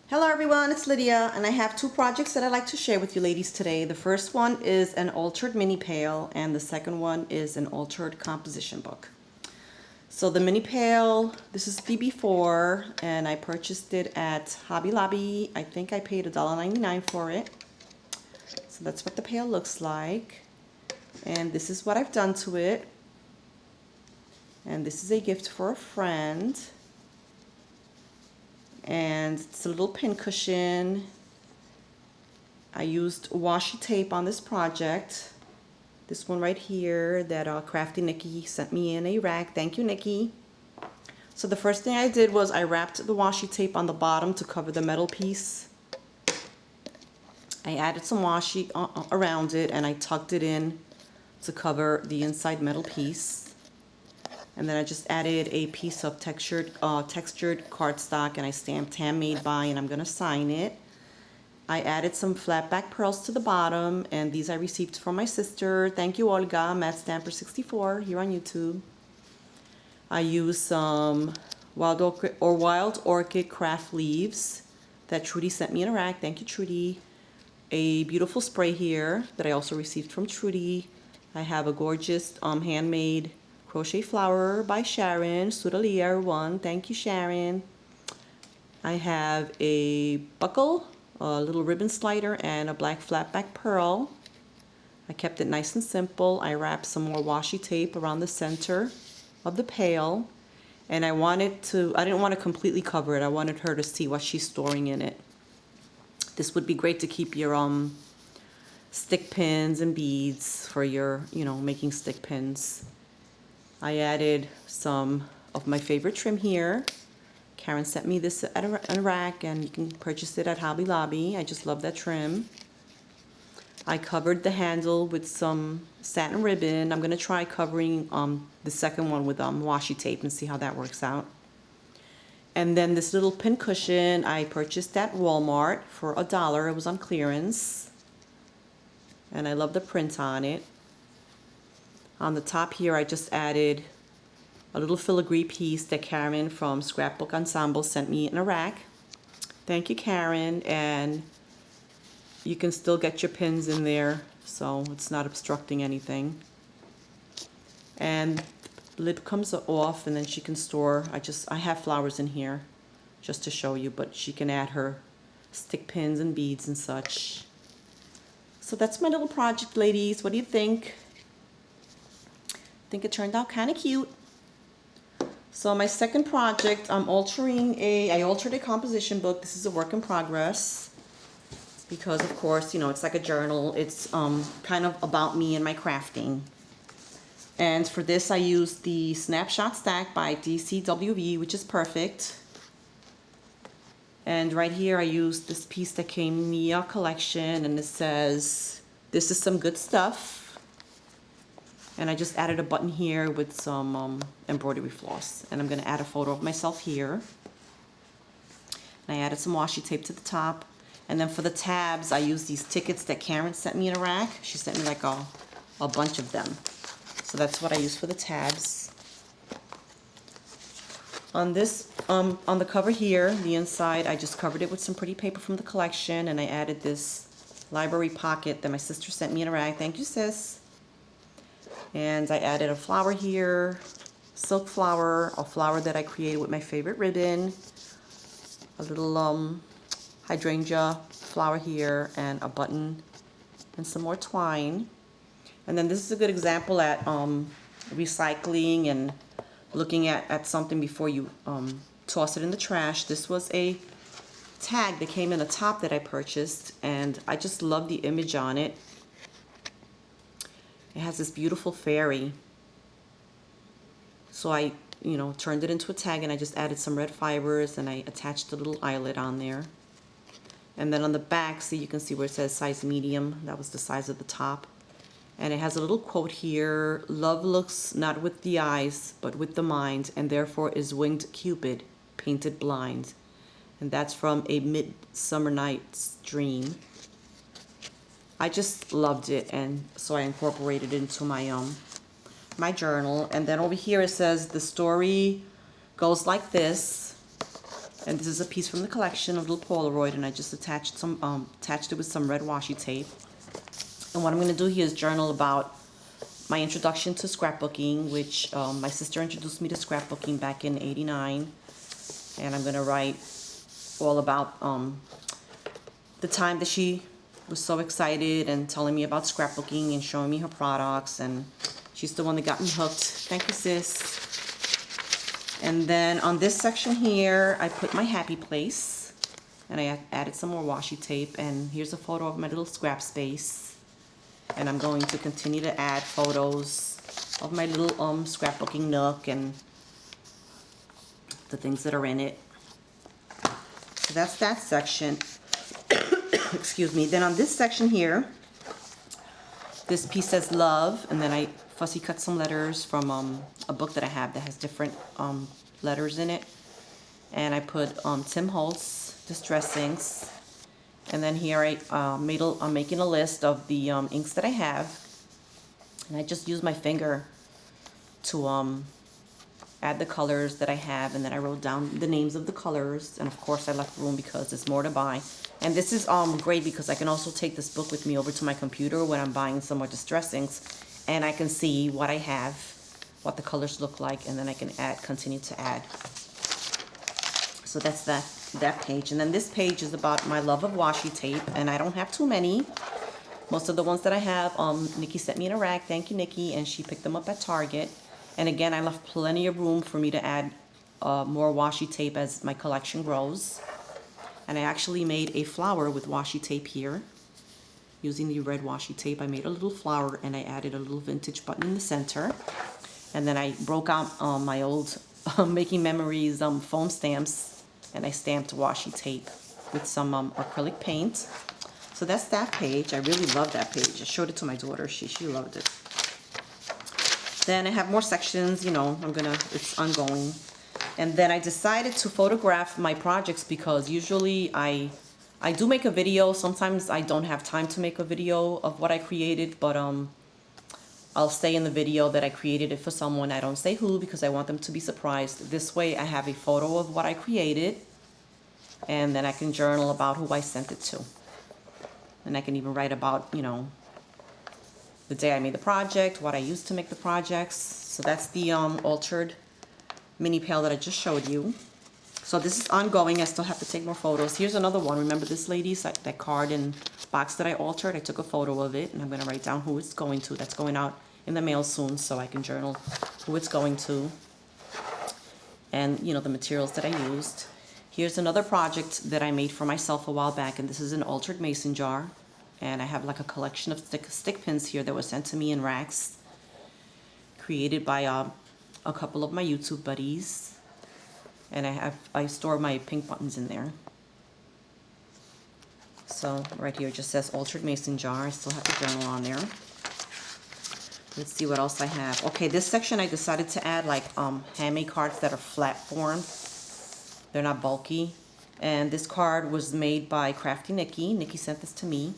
Hello everyone, it's Lydia, and I have two projects that I'd like to share with you ladies today. The first one is an altered mini pail, and the second one is an altered composition book. So the mini pail, this is the before, and I purchased it at Hobby Lobby. I think I paid $1.99 for it. So that's what the pail looks like. And this is what I've done to it. And this is a gift for a friend. And it's a little pin cushion. I used washi tape on this project. This one right here that Crafty Nikki sent me in a rack. Thank you, Nikki. So the first thing I did was I wrapped the washi tape on the bottom to cover the metal piece. I added some washi around it and I tucked it in to cover the inside metal piece. And then I just added a piece of textured cardstock, and I stamped handmade by, and I'm going to sign it. I added some flat back pearls to the bottom, and these I received from my sister. Thank you, Olga, Matt Stamper 64 here on YouTube. I used some wild orchid craft leaves that Trudy sent me in a rack. Thank you, Trudy. A beautiful spray here that I also received from Trudy. I have a gorgeous handmade crochet flower by Sharon, Soudalier 1. Thank you, Sharon. I have a buckle, a little ribbon slider, and a black flat back pearl. I kept it nice and simple. I wrapped some more washi tape around the center of the pail, and I didn't want to completely cover it. I wanted her to see what she's storing in it. This would be great to keep your stick pins and beads for your, making stick pins. I added some of my favorite trim here. Karen sent me this at a rack, and you can purchase it at Hobby Lobby. I just love that trim. I covered the handle with some satin ribbon. I'm going to try covering the second one with washi tape and see how that works out. And then this little pin cushion I purchased at Walmart for $1. It was on clearance. And I love the print on it. On the top here, I just added a little filigree piece that Karen from Scrapbook Ensemble sent me in a rack. Thank you, Karen. And you can still get your pins in there, so it's not obstructing anything. And the lid comes off, and then she can store, I have flowers in here just to show you, but she can add her stick pins and beads and such. So that's my little project, ladies. What do you think? I think it turned out kind of cute. So my second project, I altered a composition book. This is a work in progress because, of course, it's like a journal. It's kind of about me and my crafting. And for this, I used the Snapshot Stack by DCWV, which is perfect. And right here, I used this piece that came in the collection, and it says, "This is some good stuff." And I just added a button here with some embroidery floss. And I'm going to add a photo of myself here. And I added some washi tape to the top. And then for the tabs, I used these tickets that Karen sent me in a rack. She sent me like a bunch of them. So that's what I used for the tabs. On this, on the cover here, the inside, I just covered it with some pretty paper from the collection. And I added this library pocket that my sister sent me in a rack. Thank you, sis. And I added a flower here, silk flower, a flower that I created with my favorite ribbon, a little hydrangea flower here, and a button, and some more twine. And then this is a good example at recycling and looking at something before you toss it in the trash. This was a tag that came in the top that I purchased, and I just love the image on it. It has this beautiful fairy. So I, turned it into a tag, and I just added some red fibers, and I attached a little eyelet on there. And then on the back, see, you can see where it says size medium. That was the size of the top. And it has a little quote here: "Love looks not with the eyes, but with the mind, and therefore is winged Cupid, painted blind." And that's from A Midsummer Night's Dream. I just loved it, and so I incorporated it into my journal. And then over here it says the story goes like this. And this is a piece from the collection, a little Polaroid, and I just attached it with some red washi tape. And what I'm going to do here is journal about my introduction to scrapbooking, which my sister introduced me to scrapbooking back in '89. And I'm going to write all about the time that she was so excited and telling me about scrapbooking and showing me her products. And she's the one that got me hooked. Thank you, sis. And then on this section here, I put my happy place. And I added some more washi tape. And here's a photo of my little scrap space. And I'm going to continue to add photos of my little scrapbooking nook and the things that are in it. So that's that section. Excuse me. Then on this section here, this piece says love, and then I fussy cut some letters from a book that I have that has different letters in it. And I put Tim Holtz Distressings. And then here I'm making a list of the inks that I have. And I just use my finger to add the colors that I have, and then I wrote down the names of the colors, and of course I left room because there's more to buy. And this is great because I can also take this book with me over to my computer when I'm buying some more distressings, and I can see what I have, what the colors look like, and then I can continue to add. So that's that page. And then this page is about my love of washi tape, and I don't have too many. Most of the ones that I have, Nikki sent me in a rack. Thank you, Nikki, and she picked them up at Target. And again, I left plenty of room for me to add more washi tape as my collection grows. And I actually made a flower with washi tape here. Using the red washi tape, I made a little flower and I added a little vintage button in the center. And then I broke out my old Making Memories foam stamps, and I stamped washi tape with some acrylic paint. So that's that page. I really love that page. I showed it to my daughter. She loved it. Then I have more sections, you know, it's ongoing. And then I decided to photograph my projects because usually I do make a video. Sometimes I don't have time to make a video of what I created, but I'll say in the video that I created it for someone. I don't say who because I want them to be surprised. This way I have a photo of what I created, and then I can journal about who I sent it to. And I can even write about, you know, the day I made the project, what I used to make the projects. So that's the altered mini pail that I just showed you. So this is ongoing. I still have to take more photos. Here's another one. Remember this, ladies? That card and box that I altered? I took a photo of it, and I'm going to write down who it's going to. That's going out in the mail soon, so I can journal who it's going to. And, you know, the materials that I used. Here's another project that I made for myself a while back, and this is an altered mason jar. And I have like a collection of stick pins here that were sent to me in racks, created by a couple of my YouTube buddies. And I store my pink buttons in there. So right here it just says altered mason jar. I still have the journal on there. Let's see what else I have. Okay, this section I decided to add like handmade cards that are flat form. They're not bulky. And this card was made by Crafty Nikki. Nikki sent this to me.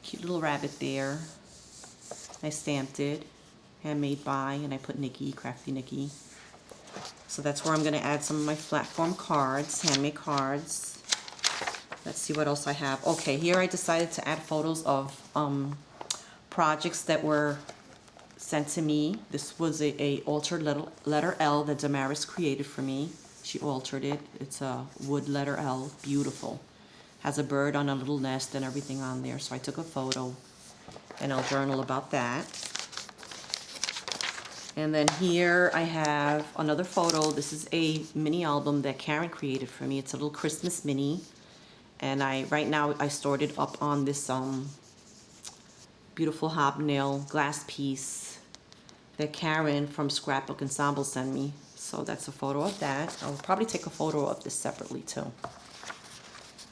Cute little rabbit there. I stamped it. Handmade by, and I put Nikki, Crafty Nikki. So that's where I'm going to add some of my flat form cards, handmade cards. Let's see what else I have. Okay, here I decided to add photos of projects that were sent to me. This was a altered letter L that Damaris created for me. She altered it. It's a wood letter L, beautiful. Has a bird on a little nest and everything on there. So I took a photo and I'll journal about that. And then here I have another photo. This is a mini album that Karen created for me. It's a little Christmas mini. And right now I stored it up on this beautiful hobnail glass piece that Karen from Scrapbook Ensemble sent me. So that's a photo of that. I'll probably take a photo of this separately too.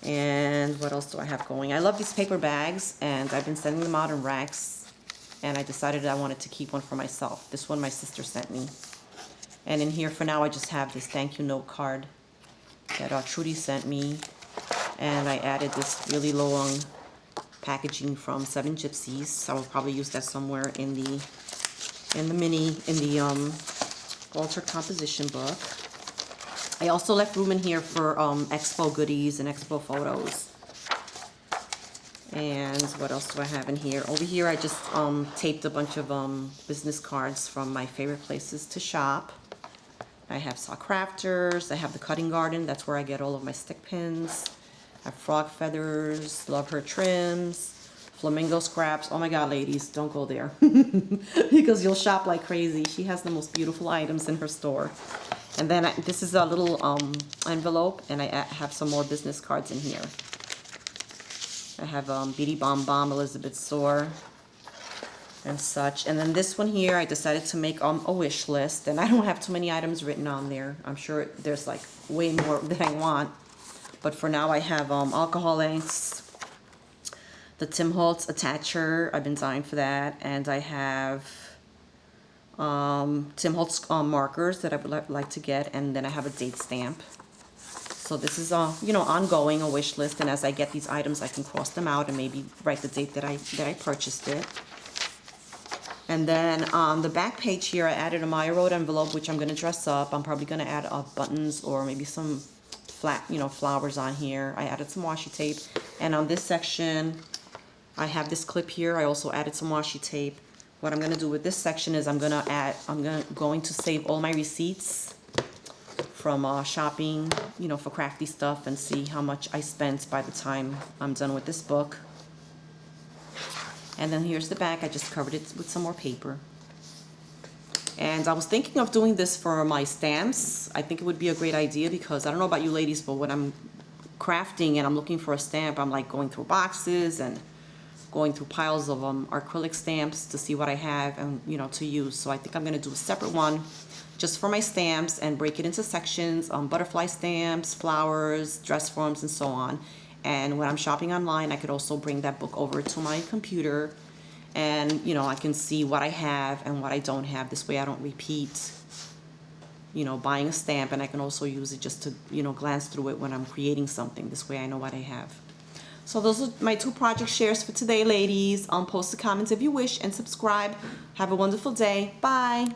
And what else do I have going? I love these paper bags, and I've been sending them out in racks, and I decided I wanted to keep one for myself. This one my sister sent me. And in here for now I just have this thank you note card that Trudy sent me, and I added this really long packaging from Seven Gypsies. So I will probably use that somewhere in the altered composition book. I also left room in here for expo goodies and expo photos. And what else do I have in here? Over here I just taped a bunch of business cards from my favorite places to shop. I have Sock Crafters, I have the Cutting Garden, that's where I get all of my stick pins. I have Frog Feathers, Love Her Trims, Flamingo Scraps. Oh my god, ladies, don't go there. Because you'll shop like crazy. She has the most beautiful items in her store. And then this is a little envelope, and I have some more business cards in here. I have Beady Bomb Bomb, Elizabeth Store, and such. And then this one here, I decided to make a wish list, and I don't have too many items written on there. I'm sure there's like way more than I want. But for now, I have alcohol inks, the Tim Holtz attacher. I've been dying for that. And I have Tim Holtz markers that I would like to get. And then I have a date stamp. So this is you know, ongoing, a wish list. And as I get these items, I can cross them out and maybe write the date that I purchased it. And then on the back page here, I added a Maya Road envelope, which I'm going to dress up. I'm probably going to add buttons or maybe some flat, you know, flowers on here. I added some washi tape. And on this section, I have this clip here. I also added some washi tape. What I'm going to do with this section is I'm going to save all my receipts from shopping, you know, for crafty stuff, and see how much I spent by the time I'm done with this book. And then here's the back. I just covered it with some more paper. And I was thinking of doing this for my stamps. I think it would be a great idea because I don't know about you ladies, but when I'm crafting and I'm looking for a stamp, I'm like going through boxes and going through piles of acrylic stamps to see what I have and, you know, to use. So I think I'm going to do a separate one just for my stamps and break it into sections, butterfly stamps, flowers, dress forms, and so on. And when I'm shopping online, I could also bring that book over to my computer, and, you know, I can see what I have and what I don't have. This way I don't repeat, you know, buying a stamp, and I can also use it just to, you know, glance through it when I'm creating something. This way I know what I have. So those are my 2 project shares for today, ladies. Post the comments if you wish and subscribe. Have a wonderful day. Bye.